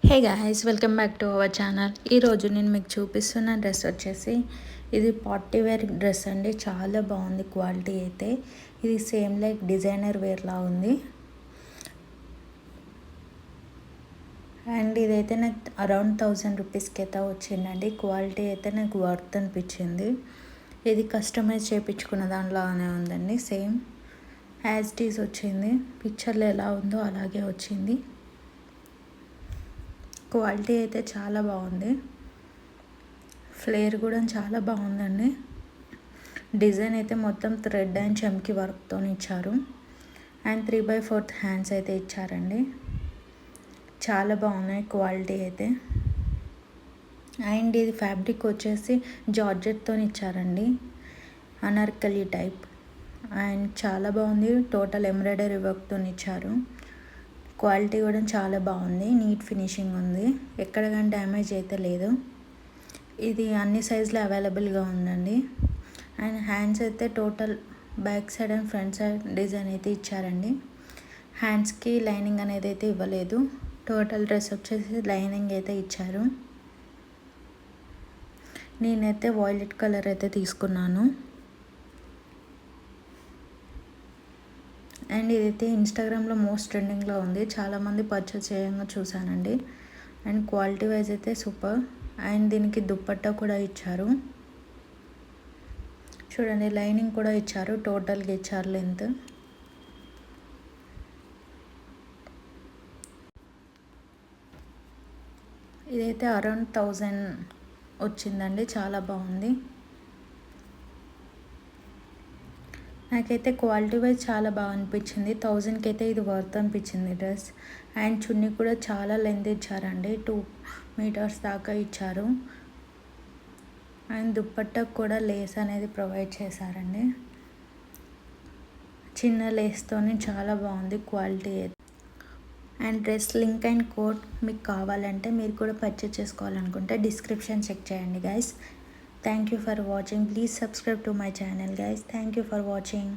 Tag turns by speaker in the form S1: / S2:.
S1: Hey guys, welcome back to our channel. ఈరోజు నేను మీకు చూపిస్తున్న డ్రెస్ వచ్చేసి ఇది పార్టీ వేర్ డ్రెస్ అండి. చాలా బాగుంది క్వాలిటీ అయితే. ఇది సేమ్ లైక్ డిజైనర్ వేర్లా ఉంది. అండ్ ఇదైతే నాకు అరౌండ్ 1000 రూపీస్కి అయితే వచ్చిందండి. క్వాలిటీ అయితే నాకు వర్త్ అనిపించింది. ఇది కస్టమైజ్ చేయించుకున్న దానిలాగానే ఉందండి. సేమ్ యాజ్ ఇట్ ఈజ్ వచ్చింది. పిక్చర్లో ఎలా ఉందో అలాగే వచ్చింది. క్వాలిటీ అయితే చాలా బాగుంది. ఫ్లేర్ కూడా చాలా బాగుందండి. డిజైన్ అయితే మొత్తం థ్రెడ్ అండ్ చమ్కీ వర్క్తో ఇచ్చారు. అండ్ 3/4 హ్యాండ్స్ అయితే ఇచ్చారండి. చాలా బాగున్నాయి క్వాలిటీ అయితే. అండ్ ఇది ఫ్యాబ్రిక్ వచ్చేసి జార్జెట్తో ఇచ్చారండి, అనార్కలి టైప్. అండ్ చాలా బాగుంది. టోటల్ ఎంబ్రాయిడరీ వర్క్తో ఇచ్చారు. క్వాలిటీ కూడా చాలా బాగుంది. నీట్ ఫినిషింగ్ ఉంది. ఎక్కడ కానీ డ్యామేజ్ అయితే లేదు. ఇది అన్ని సైజులో అవైలబుల్గా ఉందండి. అండ్ హ్యాండ్స్ అయితే total back side and front side design అయితే ఇచ్చారండి. హ్యాండ్స్కి లైనింగ్ అనేది అయితే ఇవ్వలేదు. టోటల్ డ్రెస్ వచ్చేసి లైనింగ్ అయితే ఇచ్చారు. నేనైతే వాయిలెట్ కలర్ అయితే తీసుకున్నాను. అండ్ ఇదైతే ఇన్స్టాగ్రామ్లో మోస్ట్ ట్రెండింగ్లో ఉంది. చాలామంది పర్చేస్ చేయంగా చూశానండి. అండ్ క్వాలిటీ వైజ్ అయితే సూపర్. అండ్ దీనికి దుప్పట్టా కూడా ఇచ్చారు. చూడండి, లైనింగ్ కూడా ఇచ్చారు. టోటల్గా ఇచ్చారు లెంత్. ఇదైతే అరౌండ్ 1000 వచ్చిందండి. చాలా బాగుంది. నాకైతే క్వాలిటీ వైజ్ చాలా బాగా అనిపించింది. 1000కి అయితే ఇది వర్త్ అనిపించింది డ్రెస్. అండ్ చున్నీ కూడా చాలా లెంత్ ఇచ్చారండి. 2 మీటర్స్ దాకా ఇచ్చారు. అండ్ దుప్పట్టకు కూడా లేస్ అనేది ప్రొవైడ్ చేశారండి. చిన్న లేస్తోని చాలా బాగుంది క్వాలిటీ అయితే. And dress link and code మీకు కావాలంటే మీరు కూడా పర్చేస్ చేసుకోవాలనుకుంటే డిస్క్రిప్షన్ చెక్ చేయండి guys. Thank you for watching. Please subscribe to my channel guys. Thank you for watching.